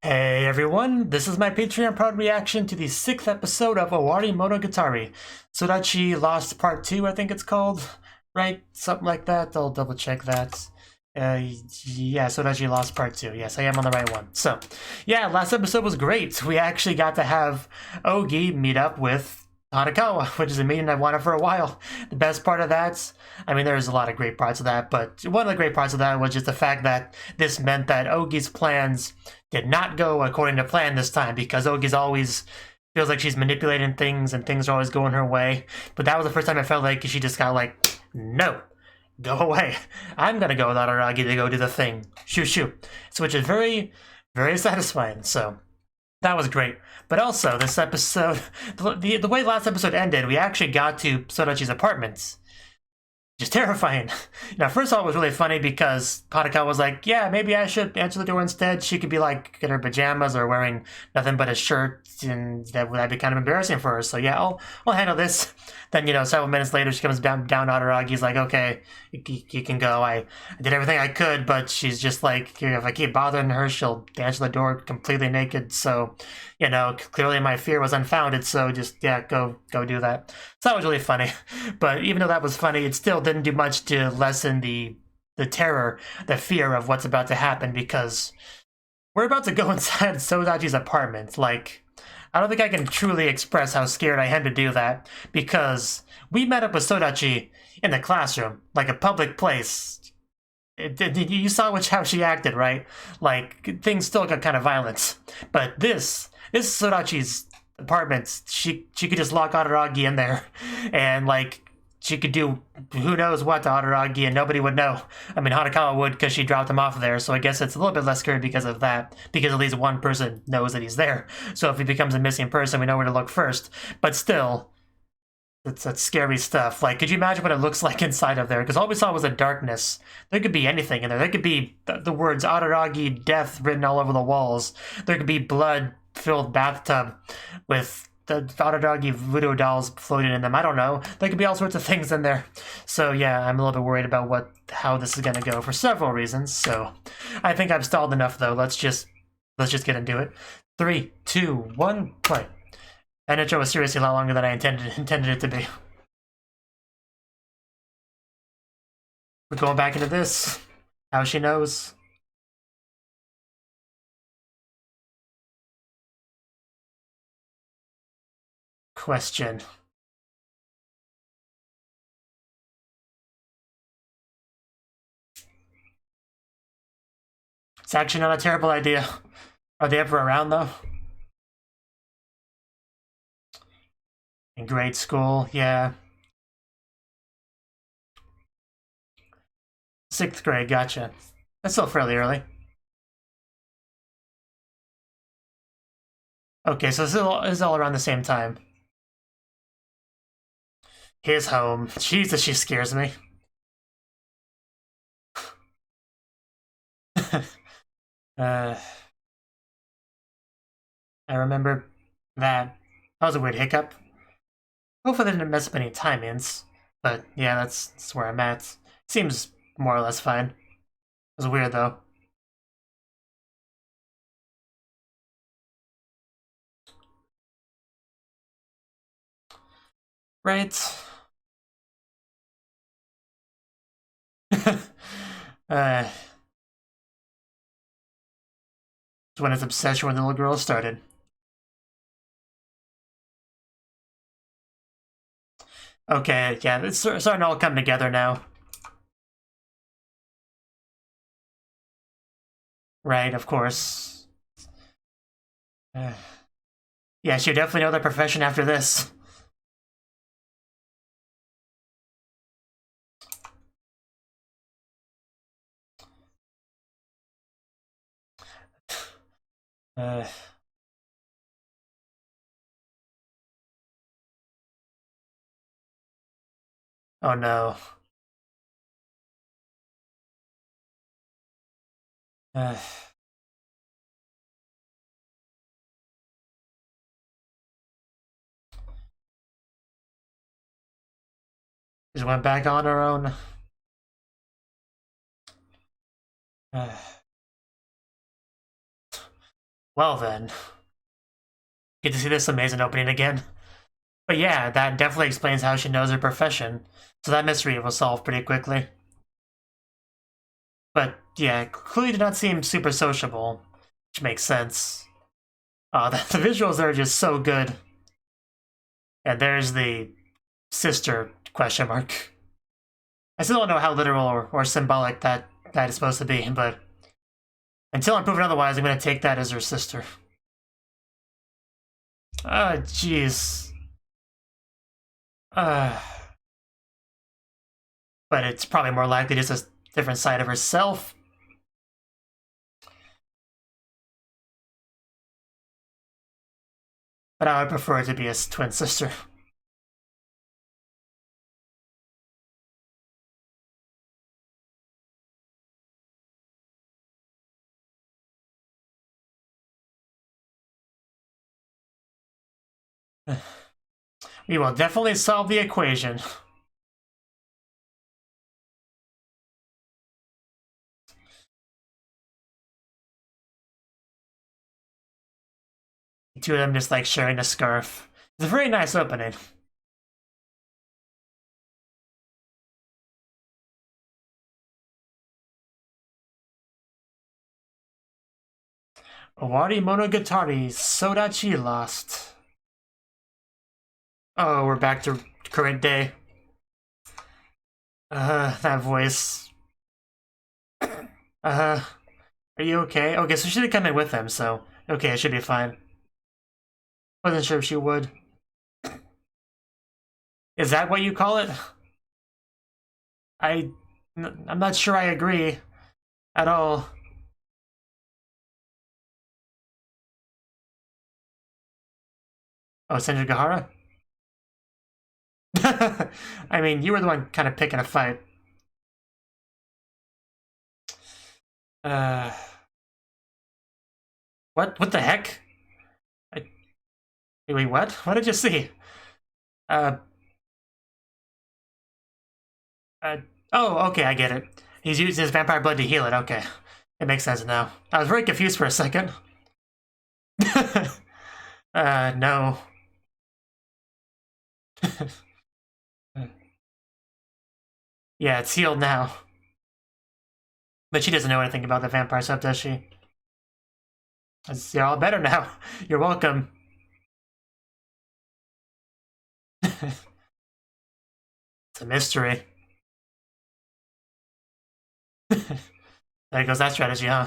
Hey everyone, this is my Patreon proud reaction to the 6th episode of Owarimonogatari. Sodachi Lost Part 2, I think it's called, right? Something like that, I'll double check that. Yeah, Sodachi Lost Part 2, yes, I am on the right one. So, yeah, last episode was great. We actually got to have Ogi meet up with Hanakawa, which is a meeting I've wanted for a while. The best part of that, I mean, there's a lot of great parts of that, but one of the great parts of that was just the fact that this meant that Ogi's plans did not go according to plan this time, because Ogi's always feels like she's manipulating things and things are always going her way. But that was the first time I felt like she just got like, no, go away. I'm gonna go with Araragi to go do the thing. Shoo shoo. So which is very, very satisfying. So that was great. But also, this episode, the way last episode ended, we actually got to Sodachi's apartment. Just terrifying. Now, first of all, it was really funny because Hanakawa was like, yeah, maybe I should answer the door instead. She could be like in her pajamas or wearing nothing but a shirt, and that'd be kind of embarrassing for her. So yeah, I'll handle this. Then, several minutes later, she comes down Araragi's like, okay, you can go. I did everything I could, but she's just like, if I keep bothering her, she'll answer the door completely naked. So, clearly my fear was unfounded. So just, yeah, go do that. So that was really funny. But even though that was funny, it still didn't do much to lessen the terror, the fear of what's about to happen, because we're about to go inside Sodachi's apartment. Like, I don't think I can truly express how scared I am to do that, because we met up with Sodachi in the classroom, like a public place. You saw how she acted, right? Like, things still got kind of violent. But this is Sodachi's apartment. She could just lock Araragi in there, and like, she could do who knows what to Araragi and nobody would know. I mean, Hanakawa would because she dropped him off there, so I guess it's a little bit less scary because of that, because at least one person knows that he's there. So if he becomes a missing person, we know where to look first. But still, that's scary stuff. Like, could you imagine what it looks like inside of there? Because all we saw was a darkness. There could be anything in there. There could be the words Araragi death written all over the walls. There could be blood-filled bathtub with the Araragi voodoo dolls floating in them. I don't know. There could be all sorts of things in there. So yeah, I'm a little bit worried about how this is going to go for several reasons. So I think I've stalled enough though. Let's just get into it. 3, 2, 1, play. That intro was seriously a lot longer than I intended it to be. We're going back into this. How she knows. Question. It's actually not a terrible idea. Are they ever around though? In grade school, yeah. 6th grade, gotcha. That's still fairly early. Okay, so this is all around the same time. His home. Jesus, she scares me. I remember that. That was a weird hiccup. Hopefully they didn't mess up any timings. But yeah, that's where I'm at. Seems more or less fine. It was weird though. Right. It's when his obsession with the little girl started. Okay, yeah, it's starting to all come together now. Right, of course. Yeah, she'll definitely know their profession after this. Uh, oh no. Uh, just went back on her own. Uh, Well then. Get to see this amazing opening again. But yeah, that definitely explains how she knows her profession. So that mystery was solved pretty quickly. But yeah, clearly did not seem super sociable, which makes sense. The visuals are just so good. And there's the sister question mark. I still don't know how literal or symbolic that is supposed to be, but until I'm proven otherwise, I'm going to take that as her sister. Jeez. But it's probably more likely just a different side of herself. But I would prefer it to be a twin sister. We will definitely solve the equation. The two of them just like sharing a scarf. It's a very nice opening. Owarimonogatari, Sodachi lost. Oh, we're back to current day. That voice. Are you okay? Okay, so she did come in with them, so okay, it should be fine. Wasn't sure if she would. Is that what you call it? I'm not sure I agree at all. Oh, Senju Gahara? I mean, you were the one kind of picking a fight. What the heck? Wait, what? What did you see? Oh, okay, I get it. He's using his vampire blood to heal it, okay. It makes sense now. I was very confused for a second. No. Yeah, it's healed now. But she doesn't know anything about the vampire stuff, does she? You're all better now. You're welcome. It's a mystery. There goes that strategy, huh?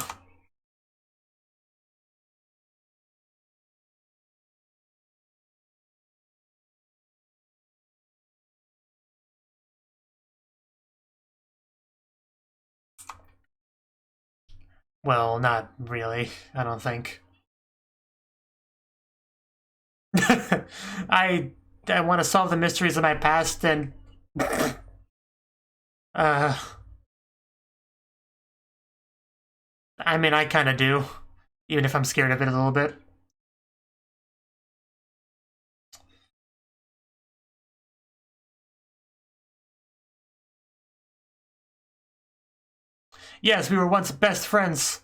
Well, not really, I don't think. I want to solve the mysteries of my past and... I mean, I kind of do. Even if I'm scared of it a little bit. Yes, we were once best friends.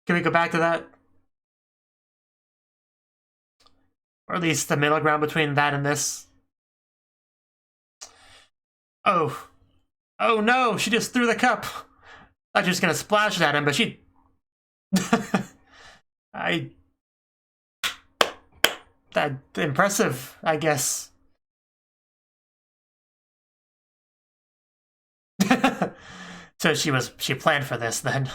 Can we go back to that? Or at least the middle ground between that and this. Oh. Oh no, she just threw the cup. I thought she was gonna splash it at him, but she... That impressive, I guess. So she planned for this then.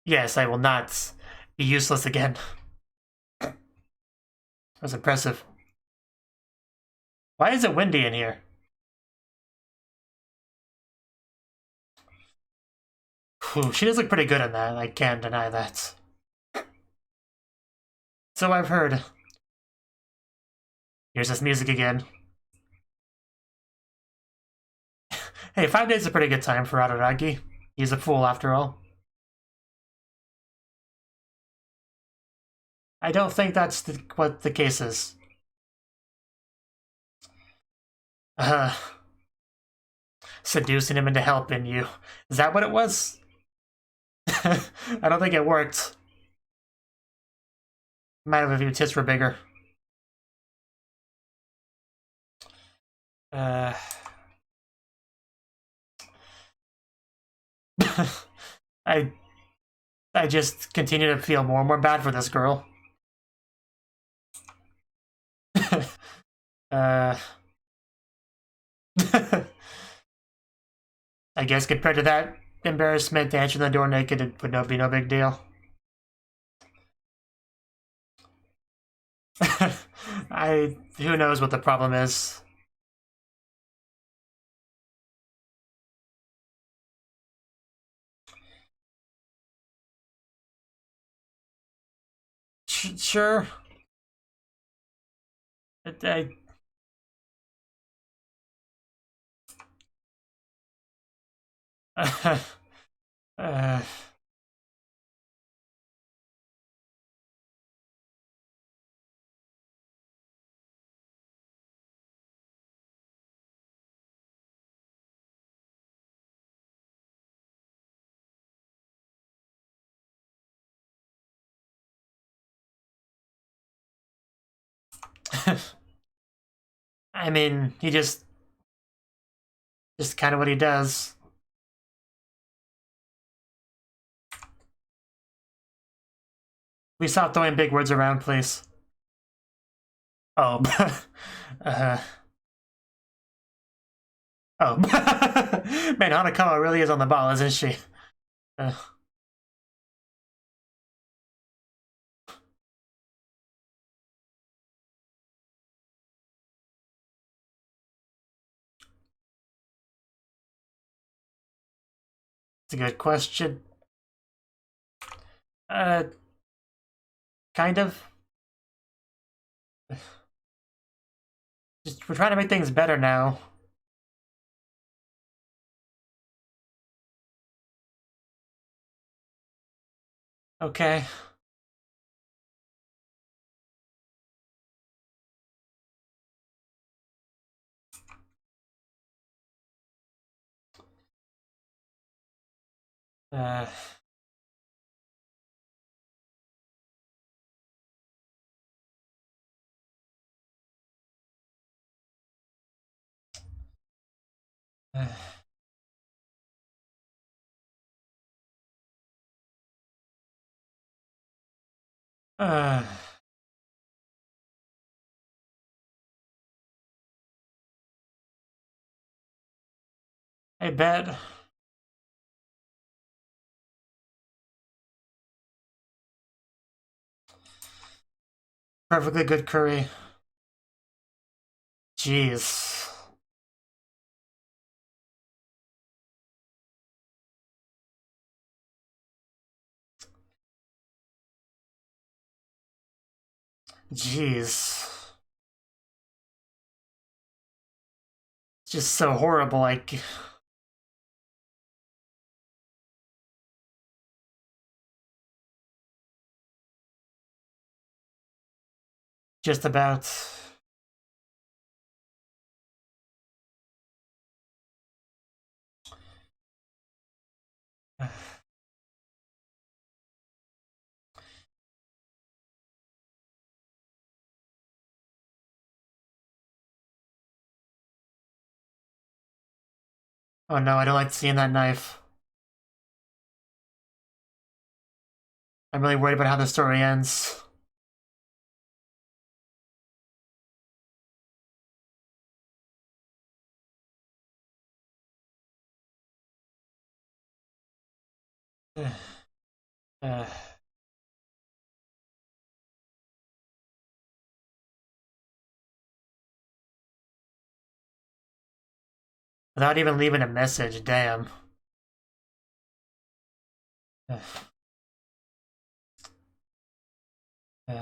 Yes, I will not be useless again. That was impressive. Why is it windy in here? Whew, she does look pretty good in that, I can't deny that. So I've heard. Here's this music again. Hey, 5 days is a pretty good time for Araragi. He's a fool after all. I don't think that's what the case is. Seducing him into helping you. Is that what it was? I don't think it worked. Might have if your tits were bigger. I just continue to feel more and more bad for this girl. I guess compared to that embarrassment, answering the door naked it would be no big deal. Who knows what the problem is. Sure. I uh, I mean, he just kind of what he does. We stop throwing big words around, please. Oh. Oh. Man, Hanakawa really is on the ball, isn't she? It's a good question. Kind of. We're trying to make things better now. Okay. Uh, I bet. Perfectly good curry. Jeez. Jeez. It's just so horrible, like... Just about... Oh no, I don't like seeing that knife. I'm really worried about how the story ends. Uh, without even leaving a message, damn. Uh, uh,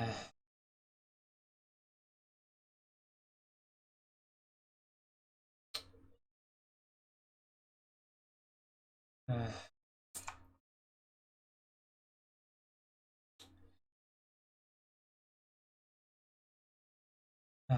uh, uh.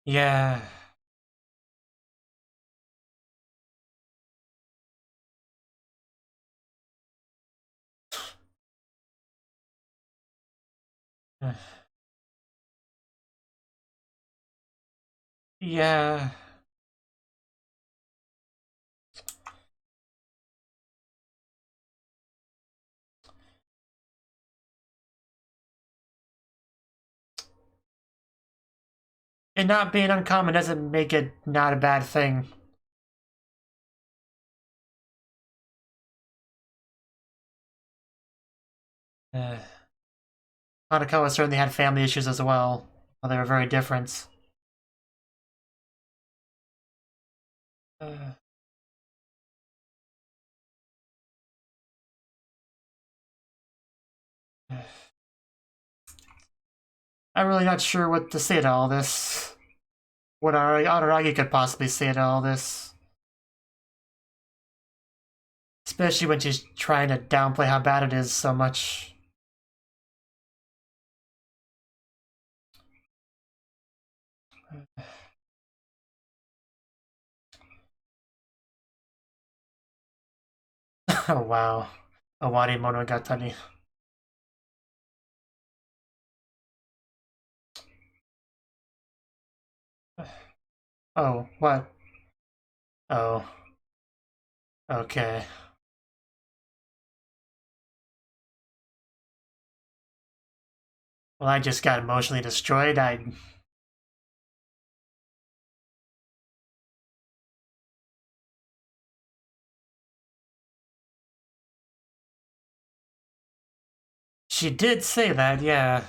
Yeah. Yeah. And not being uncommon doesn't make it not a bad thing. Hanako certainly had family issues as well. Well, they were very different. Uh, I'm really not sure what to say to all this. What Araragi could possibly say to all this. Especially when she's trying to downplay how bad it is so much. Oh wow. Owarimonogatari. Oh, what? Oh. Okay. Well, I just got emotionally destroyed. She did say that, yeah.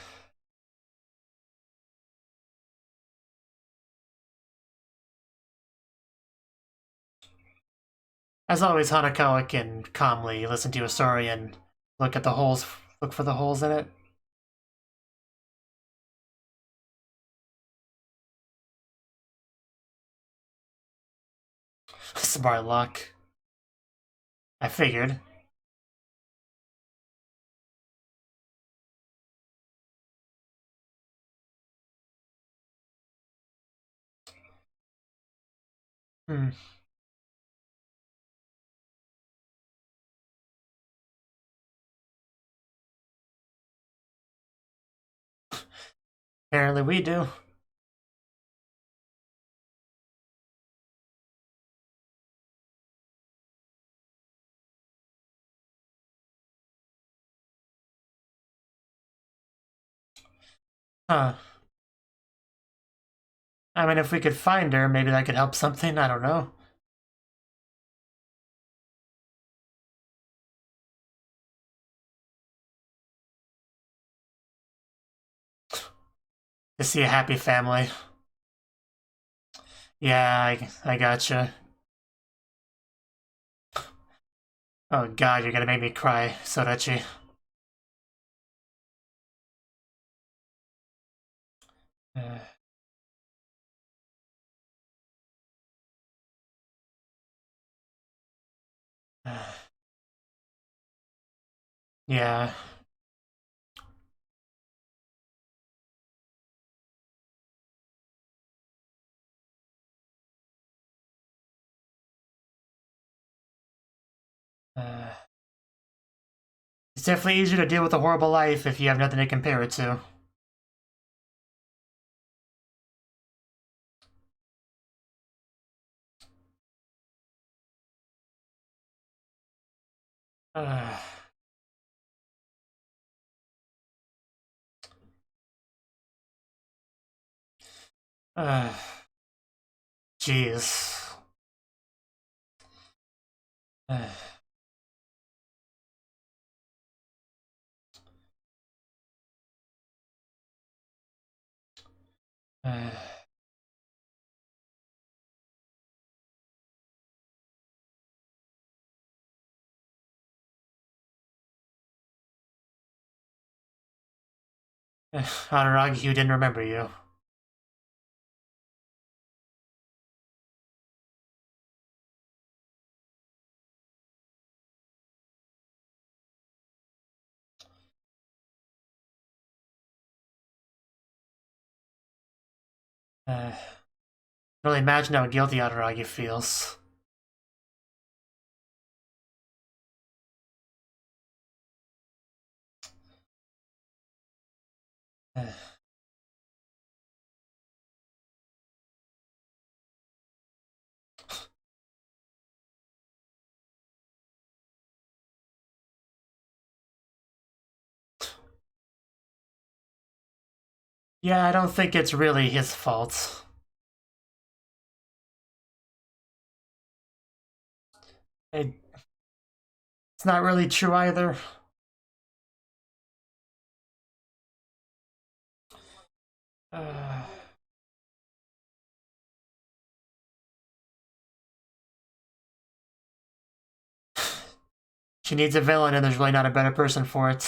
As always, Hanako can calmly listen to a story and look at the holes, look for the holes in it. Smart luck. I figured. Hmm. Apparently we do. Huh. I mean, if we could find her, maybe that could help something. I don't know. To see a happy family. Yeah, I gotcha. Oh god, you're gonna make me cry, Sodachi. Uh, yeah. Uh, it's definitely easier to deal with a horrible life if you have nothing to compare it to. Uh, uh, Jeez. Uh, uh, Araragi, who didn't remember you. Really imagine how guilty Araragi feels. Yeah, I don't think it's really his fault. It's not really true either. She needs a villain, and there's really not a better person for it.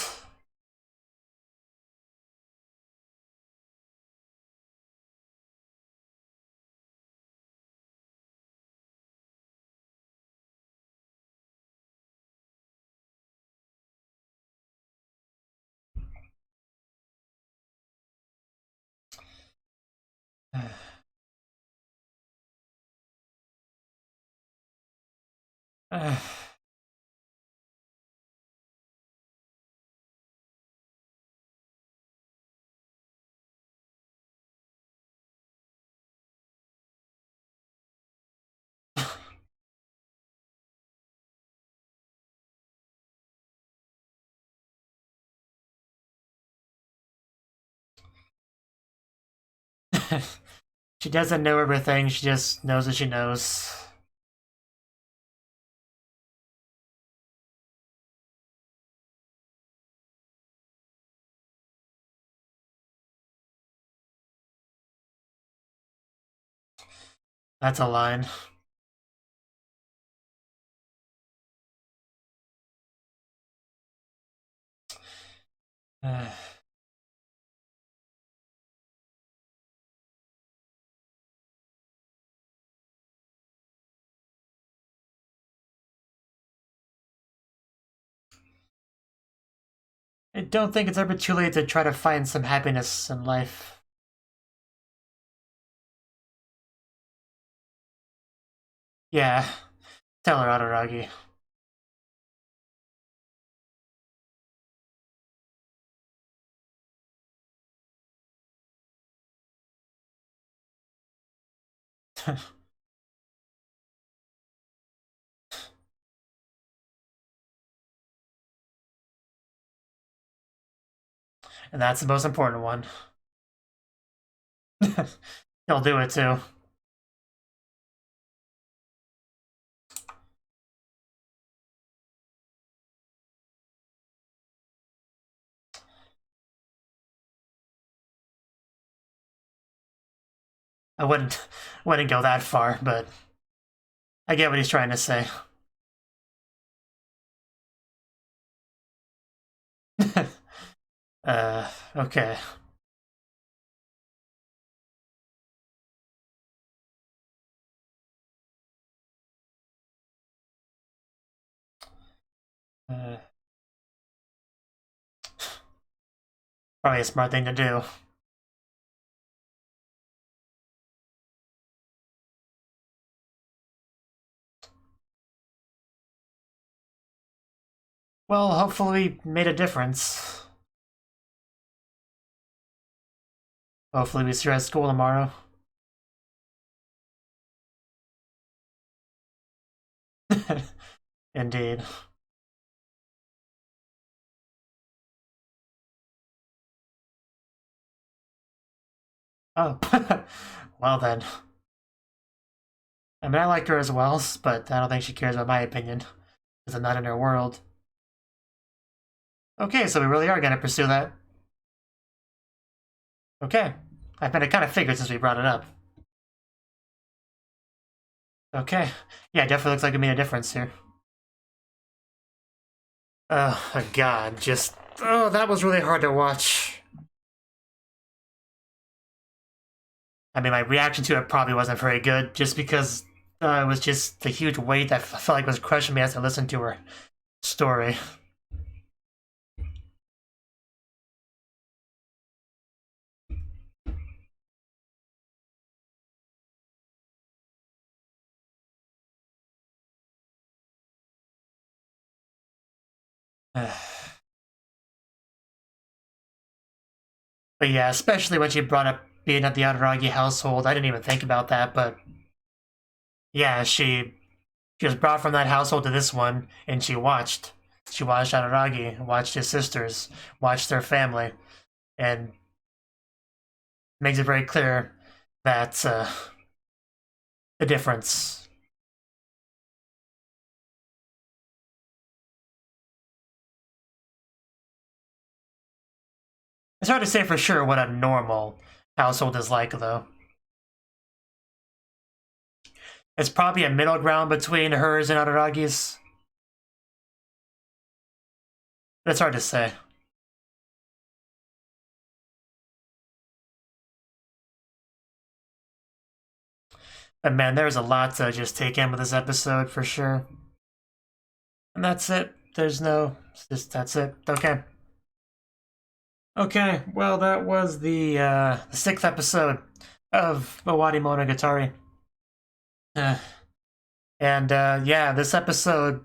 She doesn't know everything, she just knows what she knows. That's a line. I don't think it's ever too late to try to find some happiness in life. Yeah, tell her, Araragi. And that's the most important one. He'll do it too. I wouldn't go that far, but I get what he's trying to say. Okay. Probably a smart thing to do. Well, hopefully we made a difference. Hopefully we see her at school tomorrow. Indeed. Oh, well then. I mean, I liked her as well, but I don't think she cares about my opinion, because I'm not in her world. Okay, so we really are going to pursue that. Okay. I bet it kind of figured since we brought it up. Okay. Yeah, it definitely looks like it made a difference here. Oh, God, just... Oh, that was really hard to watch. I mean, my reaction to it probably wasn't very good, just because it was just the huge weight that I felt like was crushing me as I listened to her story. But yeah, especially when she brought up being at the Araragi household. I didn't even think about that, but yeah, she was brought from that household to this one, and she watched. She watched Araragi, watched his sisters, watched their family, and makes it very clear that the difference. It's hard to say for sure what a normal household is like, though. It's probably a middle ground between hers and Araragi's. But it's hard to say. But man, there's a lot to just take in with this episode for sure. And that's it. There's no... that's it. Okay. Okay, well, that was the 6th episode of Owarimonogatari. Yeah, this episode,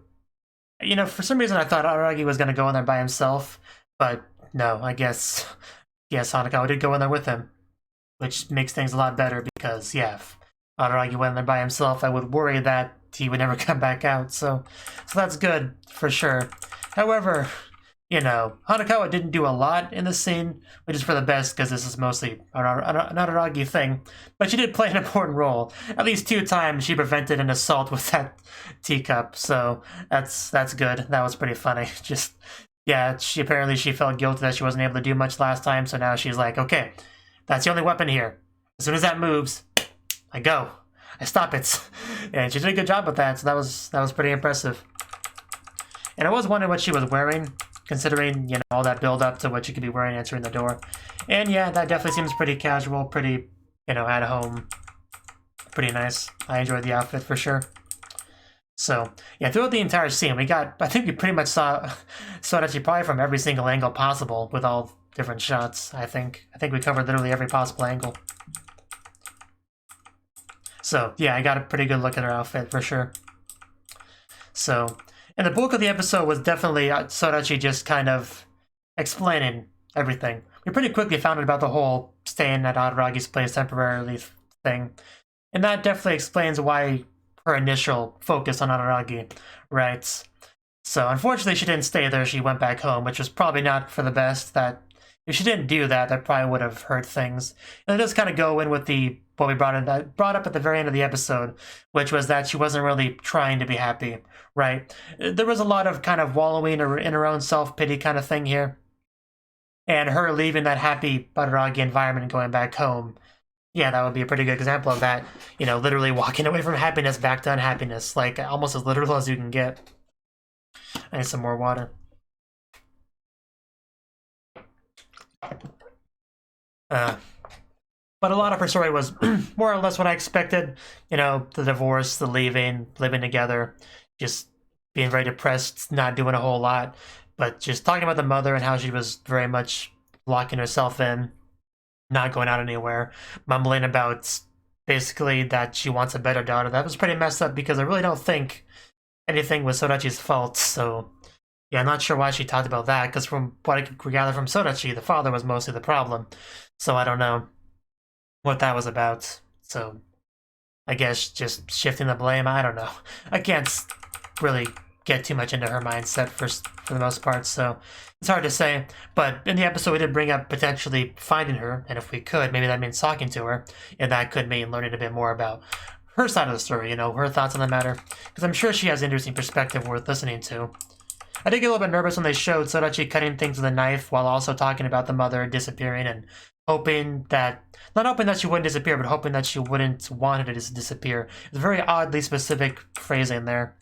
you know, for some reason I thought Araragi was going to go in there by himself, but no, I guess Hanako did go in there with him, which makes things a lot better because, yeah, if Araragi went in there by himself, I would worry that he would never come back out, so that's good, for sure. However, you know, Hanako didn't do a lot in this scene, which is for the best because this is mostly an Araragi thing. But she did play an important role. At least 2 times she prevented an assault with that teacup, so that's good. That was pretty funny. Just, yeah, she felt guilty that she wasn't able to do much last time, so now she's like, okay, that's the only weapon here. As soon as that moves, I go. I stop it. And she did a good job with that, so that was pretty impressive. And I was wondering what she was wearing, considering, you know, all that build up to what you could be wearing answering the door. And yeah, that definitely seems pretty casual, pretty, you know, at home. Pretty nice. I enjoyed the outfit for sure. So, yeah, throughout the entire scene, I think we pretty much saw Sodachi probably from every single angle possible with all different shots, I think. I think we covered literally every possible angle. So, yeah, I got a pretty good look at her outfit for sure. So, and the bulk of the episode was definitely Sodachi just kind of explaining everything. We pretty quickly found out about the whole staying at Araragi's place temporarily thing. And that definitely explains why her initial focus on Araragi, right? So unfortunately she didn't stay there, she went back home, which was probably not for the best. That if she didn't do that, that probably would have hurt things. And it does kind of go in with what we brought up at the very end of the episode, which was that she wasn't really trying to be happy, right? There was a lot of kind of wallowing in her own self-pity kind of thing here. And her leaving that happy Araragi environment and going back home, yeah, that would be a pretty good example of that. You know, literally walking away from happiness back to unhappiness, like almost as literal as you can get. I need some more water. But a lot of her story was more or less what I expected. You know, the divorce, the leaving, living together, just being very depressed, not doing a whole lot, but just talking about the mother and how she was very much locking herself in, not going out anywhere, mumbling about basically that she wants a better daughter. That was pretty messed up because I really don't think anything was Sodachi's fault, so yeah, I'm not sure why she talked about that, because from what I could gather from Sodachi, the father was mostly the problem, so I don't know what that was about. So I guess just shifting the blame, I don't know. I can't really get too much into her mindset for the most part, so it's hard to say. But in the episode we did bring up potentially finding her, and if we could, maybe that means talking to her, and that could mean learning a bit more about her side of the story, you know, her thoughts on the matter, because I'm sure she has interesting perspective worth listening to. I did get a little bit nervous when they showed Sodachi cutting things with a knife while also talking about the mother disappearing and hoping that, not hoping that she wouldn't disappear, but hoping that she wouldn't want her to disappear. It's a very oddly specific phrasing there,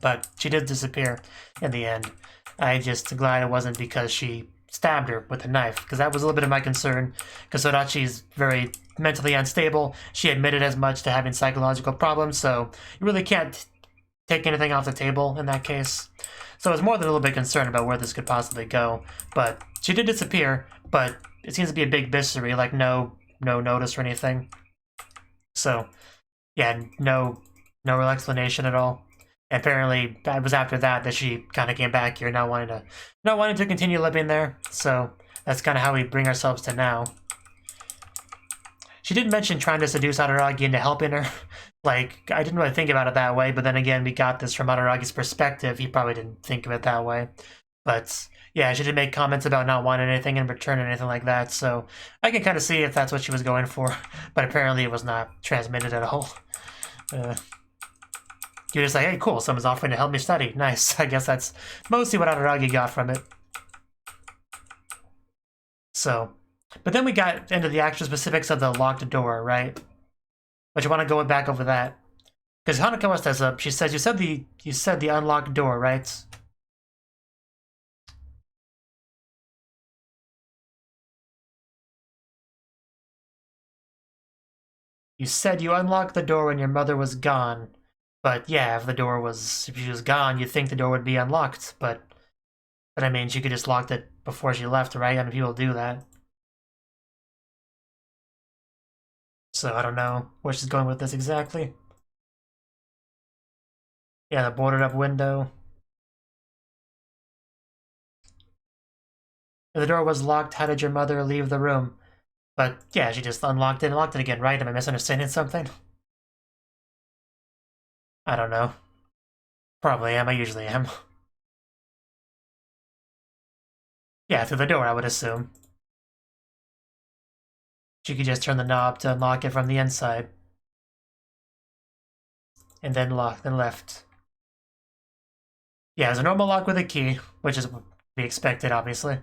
but she did disappear in the end. I just glad it wasn't because she stabbed her with a knife, because that was a little bit of my concern, because Sodachi's very mentally unstable. She admitted as much to having psychological problems, so you really can't take anything off the table in that case. So I was more than a little bit concerned about where this could possibly go. But she did disappear, but it seems to be a big mystery, like no notice or anything. So, yeah, no real explanation at all. And apparently, it was after that she kind of came back here, not wanting to continue living there. So that's kind of how we bring ourselves to now. She did mention trying to seduce Araragi into helping her. Like, I didn't really think about it that way, but then again, we got this from Araragi's perspective. He probably didn't think of it that way. But yeah, she did make comments about not wanting anything in return or anything like that, so I can kind of see if that's what she was going for, but apparently it was not transmitted at all. You're just like, hey, cool, someone's offering to help me study. Nice. I guess that's mostly what Araragi got from it. So, but then we got into the actual specifics of the locked door, right? But you want to go back over that. Because Hanakawa says up, she says, you said the unlocked door, right? You said you unlocked the door when your mother was gone. But yeah, if she was gone, you'd think the door would be unlocked, but I mean, she could just locked it before she left, right? I mean, people do that. So I don't know where she's going with this exactly. Yeah, the boarded up window. If the door was locked, how did your mother leave the room? But yeah, she just unlocked it and locked it again, right? Am I misunderstanding something? I don't know. Probably am, I usually am. Yeah, through the door, I would assume. She could just turn the knob to unlock it from the inside. And then lock, then left. Yeah, it's a normal lock with a key, which is to be expected, obviously.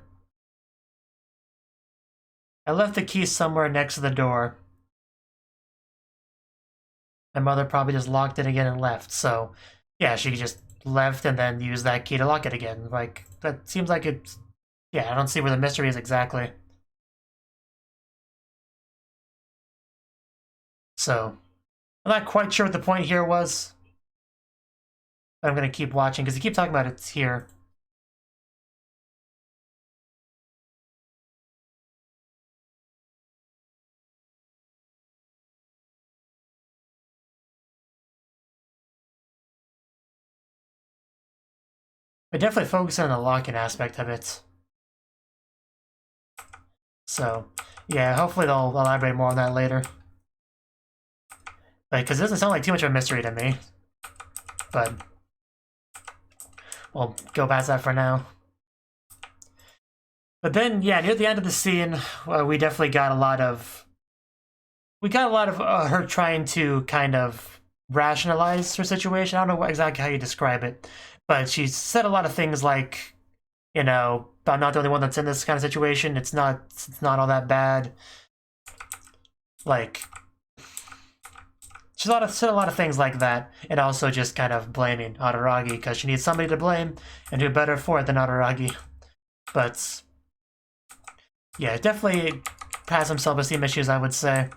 I left the key somewhere next to the door. My mother probably just locked it again and left, so yeah, she just left and then used that key to lock it again. Like, that seems like it's... Yeah, I don't see where the mystery is exactly. So, I'm not quite sure what the point here was. But I'm going to keep watching, because you keep talking about it's here. But definitely focusing on the locking aspect of it. So, yeah, hopefully they'll elaborate more on that later. Like, because it doesn't sound like too much of a mystery to me. But we'll go past that for now. But then, yeah, near the end of the scene, we definitely got a lot of... her trying to kind of rationalize her situation. I don't know exactly how you describe it. But she said a lot of things like, you know, I'm not the only one that's in this kind of situation. It's not all that bad. Like, she said a lot of things like that, and also just kind of blaming Araragi because she needs somebody to blame, and who better for it than Araragi. But yeah, definitely has some self-esteem issues, I would say.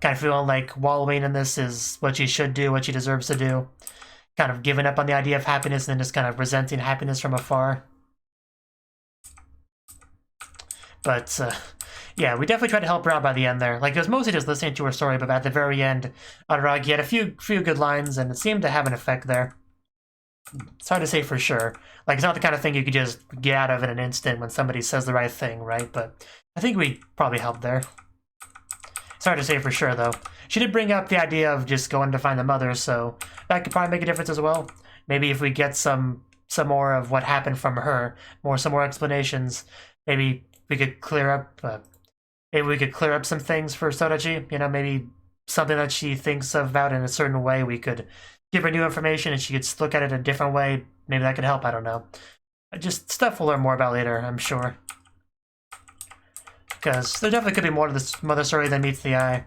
Kind of feeling like wallowing in this is what she should do, what she deserves to do. Kind of giving up on the idea of happiness and then just kind of resenting happiness from afar. But, yeah, we definitely tried to help her out by the end there. Like, it was mostly just listening to her story, but at the very end, Araragi had a few good lines, and it seemed to have an effect there. It's hard to say for sure. Like, it's not the kind of thing you could just get out of in an instant when somebody says the right thing, right? But I think we probably helped there. It's hard to say for sure, though. She did bring up the idea of just going to find the mother, so that could probably make a difference as well. Maybe if we get some more of what happened from her, some more explanations, maybe we could clear up some things for Sodachi. You know, maybe something that she thinks about in a certain way. We could give her new information, and she could look at it a different way. Maybe that could help. I don't know. Just stuff we'll learn more about later, I'm sure. Because there definitely could be more to this mother story than meets the eye.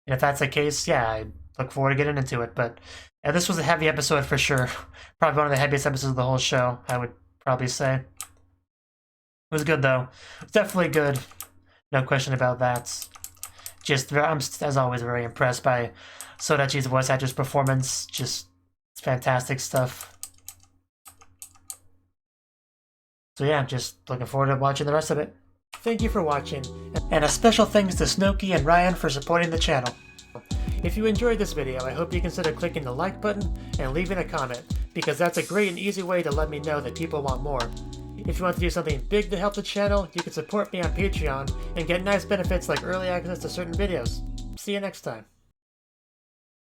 And if that's the case, yeah, I look forward to getting into it. But yeah, this was a heavy episode for sure. Probably one of the heaviest episodes of the whole show, I would probably say. It was good, though. It's definitely good. No question about that. I'm, as always, very impressed by Sodachi's voice actor's performance. Just fantastic stuff. So yeah, just looking forward to watching the rest of it. Thank you for watching, and a special thanks to Cnouki and Ryan for supporting the channel. If you enjoyed this video, I hope you consider clicking the like button and leaving a comment, because that's a great and easy way to let me know that people want more. If you want to do something big to help the channel, you can support me on Patreon and get nice benefits like early access to certain videos. See you next time.